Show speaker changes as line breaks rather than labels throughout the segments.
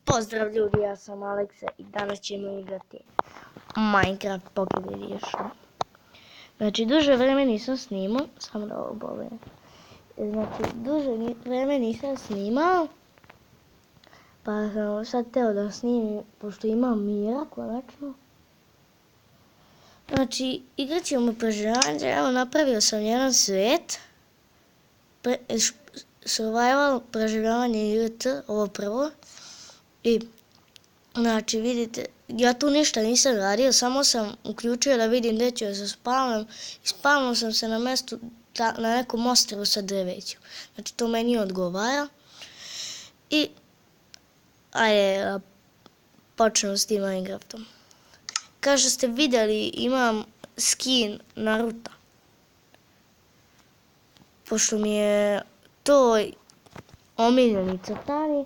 Pozdrav ljudi, ja sam Aleksa i danas ćemo igrati Minecraft Pocket Edition. Znači, duže vreme nisam snimao, samo da ovo bolje. Znači, duže vreme nisam snimao, pa sam sad teo da snimim, pošto imam mira, konačno. Znači, igrat ćemo preživljavanje, evo napravio sam jedan svet. Survival, preživljavanje IRT, ovo prvo. I, znači, vidite, ja tu ništa nisam radio, samo sam uključio da vidim gdje ću da se spavnam. I spavnao sam se na mjestu, na nekom ostrvu sa drvećem. Znači, to meni odgovara. I, ajde, počnemo s tim Minecraftom. Kao što ste vidjeli, imam skin Naruta. Pošto mi je to omiljeni crtani,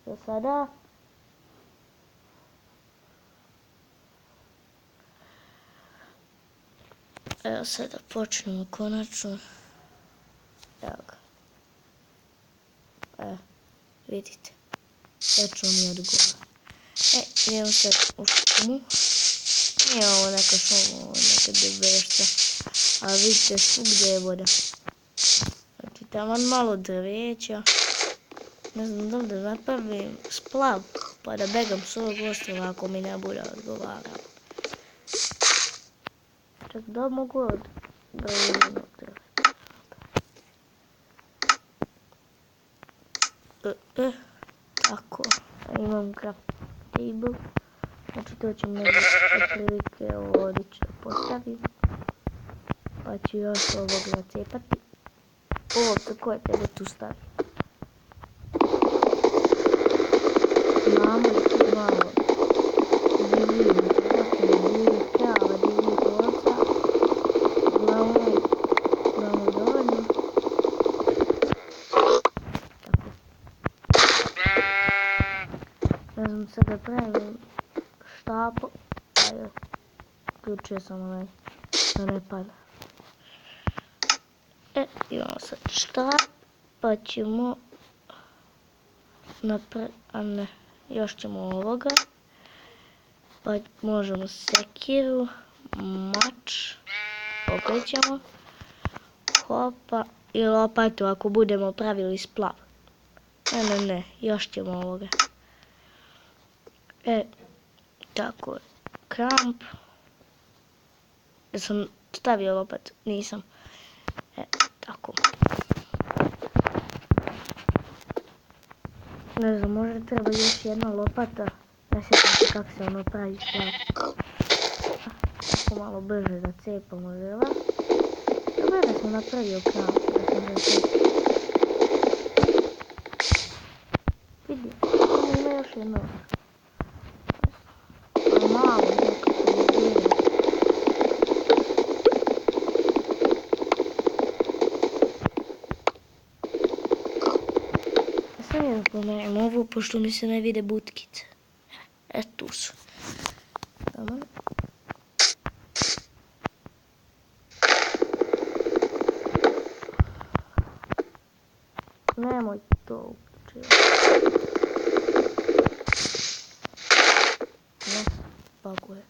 za sada. Evo sada počnemo konačno. Evo ga. Vidite. Tačno mi odgovara. Idemo sad u šumu. Nije ovo neka šuma, ovo neka debešca. Ali vidite svugdje je voda. Znači tamo malo drveća. Ne znam da li da napravim splav pa da begam s ovog ostrava ako mi ne bude odgovarao. Čak da mogu da idem od drve. Tako, imam craft table. Znači to ću mi otprilike ovdje ću da postavim. Pa ću još ovog nacepati. Ovo također da tu stavim. Imamo i malo divljih krava, divljih ovca. Uglavnom dovoljno. Tako. Ne znam sad da pravim štapu. Ajde, uključio sam onaj da ne pada. Imamo sad štap, pa ćemo a ne, još ćemo ovoga, pa možemo sekiru, mač, opet ćemo, hopa i lopatu ako budemo pravili splav. Ne, još ćemo ovoga. Tako je, kramp, jesam stavio lopatu, nisam, tako. Ne znam, možda treba još jedna lopata. Ne sjećam se kako se ono pravi splav. Tako malo brže da cepamo drva. Dobro da sam napravio kramp, da sam da cepam. Vidi, tamo ima još jedno. A malo nekako izgleda. Sad ja pomerim ovu, pošto mi se ne vide butkice. Tu su. Tamo. Nemoj to uključiti. Ne, baguje.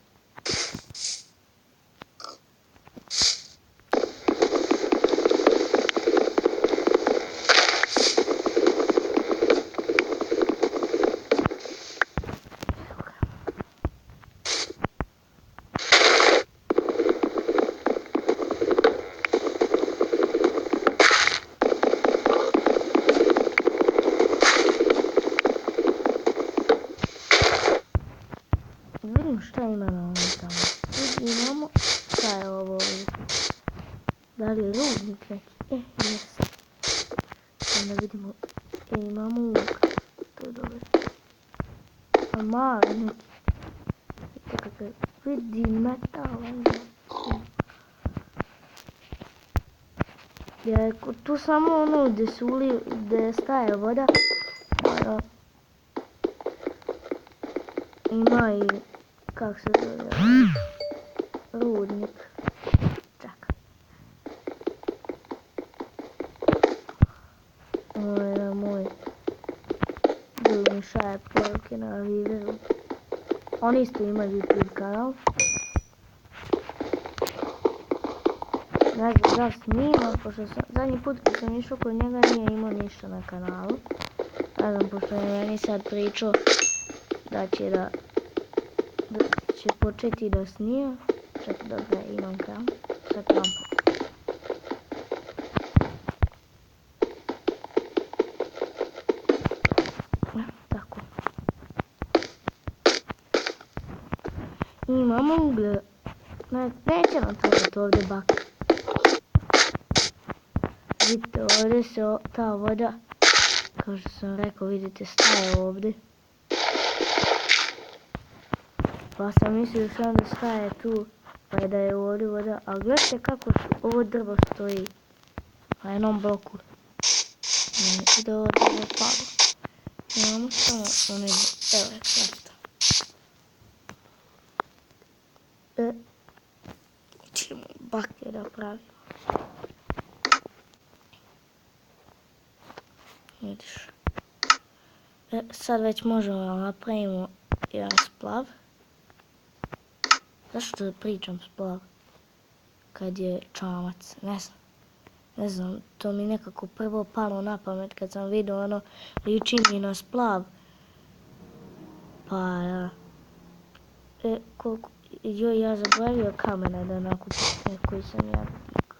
Vidim šta ima na ovom tamo. Imamo, šta je ovo ovdje? Da li je rudnik neki? Jesam. Sada vidimo, imamo luk. To je dobro. A mali neki. Vidite kakav, vidi metal. Tu samo ono gdje staje voda. Ima i, kako se zove, rudnik. Čekaj. Ovo je moj drugi šaje prvi. dok je na Viveru. Oni isto imaju YouTube kanal. Ne znam da snima, pošto zadnji put kad sam išao kod njega nije imao ništa na kanalu. Ne znam, pošto je meni sad pričao da će početi da snima. Čekaj, dobro, imam kam. Sad kampu. Tako. Imamo uglje. Neće nam trebati ovdje bak. Vidite, ovdje se ta voda, kao što sam rekao, vidite, staje ovdje. Pa sam mislio sam da staje tu, pa je da je ovdje voda. A gledajte kako ovo drvo stoji na jednom bloku. I da ovo drvo pada. Imamo samo onaj, evo je plasta. Ćemo baklje da pravimo. Vidiš. Sad već možemo da napravimo jedan splav. Zašto da pričam splav kad je čamac? Ne znam, to mi nekako prvo palo na pamet kad sam vidio ono liči mi na splav. Pa joj, ja zaboravio kamene da nakupim, koji sam ja vikao.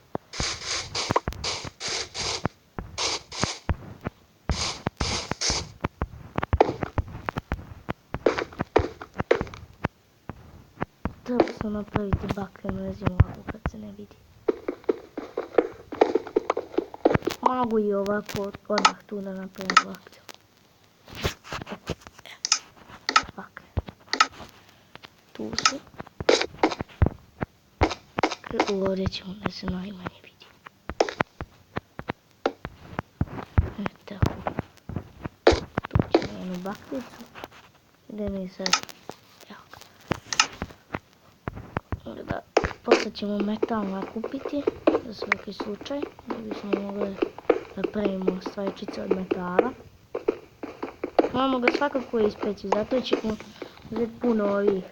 Treba sam napraviti baklenu rezinu ovako kad se ne vidi. Mogu i ovako odmah tu da napravim baklju. Bakle. Tu su. Ovdje ćemo da se najmanje vidi. Tako. Tu ćemo jednu bakljicu. Ide mi sad. Posle ćemo metal nakupiti, za svaki slučaj, da bismo mogli da pravimo svajčice od metala. Moramo ga svakako ispeći, zato ćemo uzeti puno ovih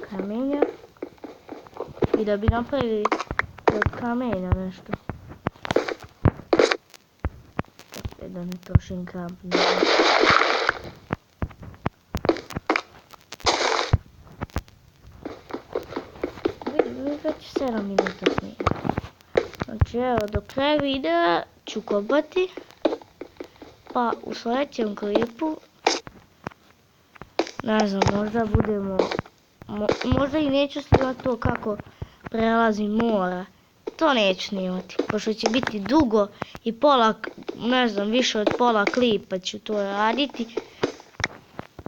kamenja. I da bi napravili od kamenja nešto. Tako da ne trošim kamp. Već 7 minuta snimam. Znači evo, do kraja videa ću kopati, pa u sljedećem klipu, ne znam, možda budemo, možda i neću snimati to kako prelazi mora, to neću snimati, pošto će biti dugo i pola, ne znam, više od pola klipa ću to raditi,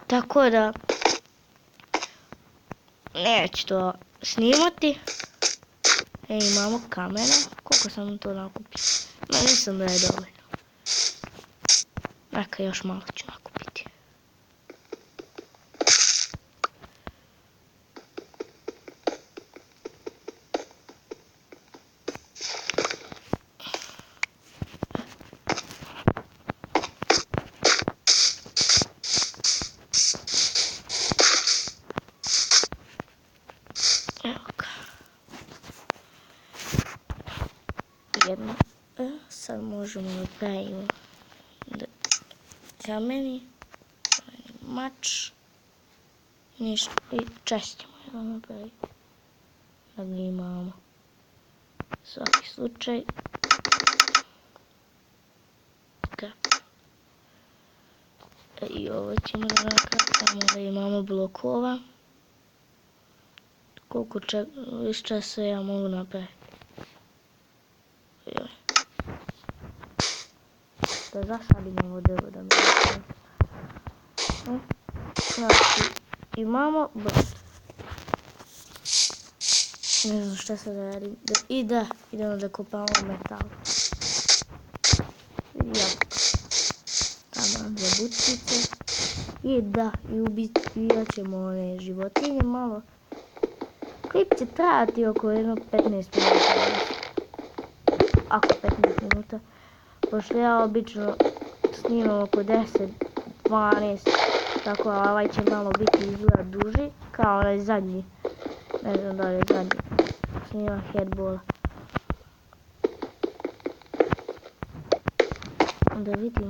tako da neću to snimati. Imamo kamena, koliko sam to nakupio? Mislim da je dovoljno. Neka još malo ću nakupiti. Jedno. Sad možemo da pravimo kameni, mač, ništa, i čest ćemo jedno napraviti, da ga imamo, svaki slučaj. I ovo ćemo da nakratamo, da imamo blokova, koliko časa ja mogu napraviti. Da zasadim ovo drvo da mi ne. Znači, imamo brst. Ne znam šta sad da radim. I da, idemo da kopamo metal. Jabuka. Tamo dve butice. I da, i ubijat ćemo one životinje malo. Klip će trajati oko 15 minuta. Ako 15 minuta. Pošto ja obično snimam oko 10, 12, Tako, a ovaj će malo biti izgleda duži, kao onaj zadnji. Ne znam da li je zadnji. Snima headballa. Da vidim.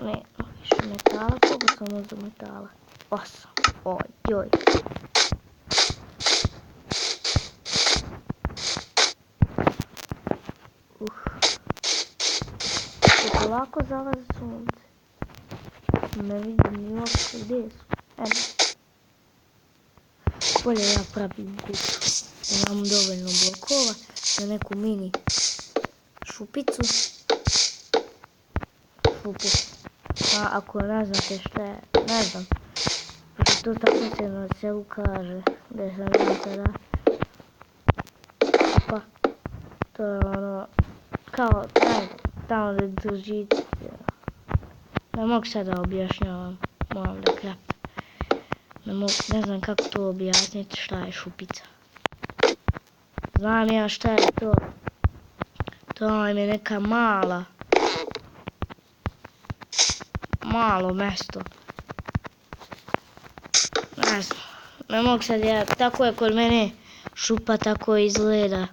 Ne, više metala. Koliko sam uzeo metala? 8. Ojoj. Polako zalazi sunce. Ne vidim ni uopće gdje su. Bolje ja pravim kuću. Imam dovoljno blokova za neku mini šupicu. Šupu. A ako ne znate šta je, ne znam. To tako se na selu kaže. Gdje sam vidio tada. Pa, to je ono, kao, tamo da držite. Ne mogu sada objašnjavam, moram da krapim. Ne znam kako to objasniti šta je šupica. Znam ja šta je to. To vam je neka malo mesto. Ne znam, ne mogu sad ja, tako je kod mene šupa tako izgleda.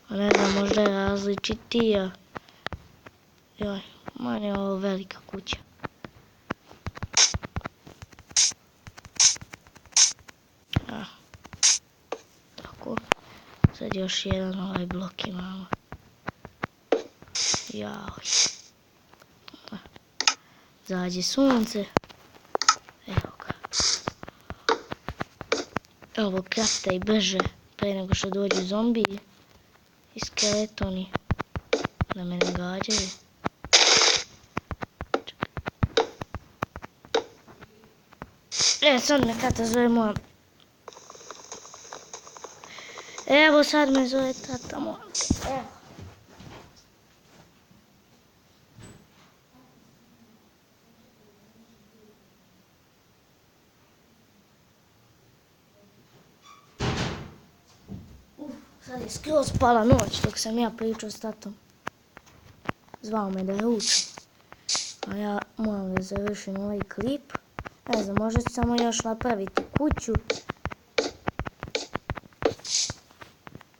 Ne znam, možda je različitija. Joj, manje je ovo velika kuća. Tako, sad još jedan ovaj blok imamo. Jao. Zađe sunce. Evo ga. Ovo krafta i brže, pre nego što dođu zombiji i skeletoni da me ne gađaju. Sad me tata zove moja. Evo sad me zove tata moja. Evo. Sad je skroz pala noć dok sam ja pričao s tatom. Zvao me da ručam. A ja moram da završim ovaj klip. Ne znam, možda ću samo još napraviti kuću.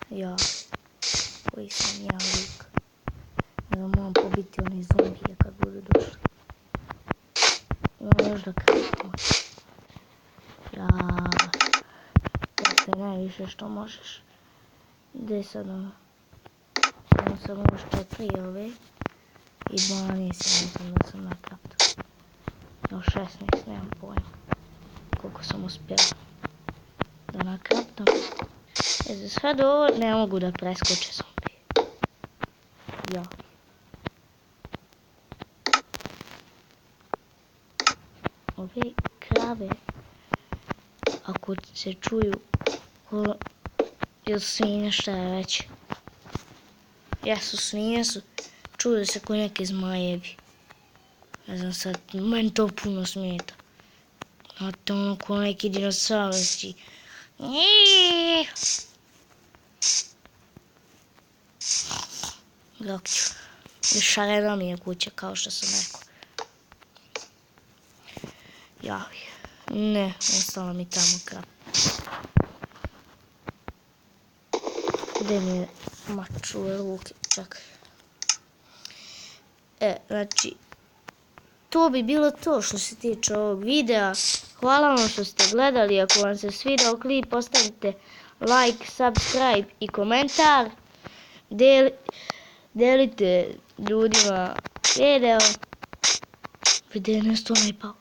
Ja, koji sam ja lik. Ne znam, moram pobiti one zombije kad budu došli. Imam još da krapimo. Ja, to je najviše što možeš. Gdje sad ono? Samo sam još 4 ove. I 12 mislim da sam nakraptao. No 16, nemam pojma. Koliko sam uspjela da nakraptam. Za sad ovo ne mogu da preskoče zombije. Ja. Ove krave, ako se čuju, ili svinje, šta je već. Jesu, svinje su, čuju se ko neke zmajevi. Ne znam sad, meni to puno smeta. Znate ono ko neki dinosaurski. Dok ću. I šarena mi je kuća, kao što sam rekao. Javi. Ne, ostalo mi tamo krap. Gdje mi je mač u ruke, čakaj. Znači, to bi bilo to što se tiče ovog videa. Hvala vam što ste gledali. Ako vam se svidao klip, ostavite like, subscribe i komentar. Delite ljudima video. Video nešto najpao.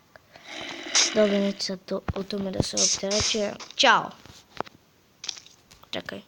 Dobro, neću sad o tome da se opterećujem. Ćao. Čekaj.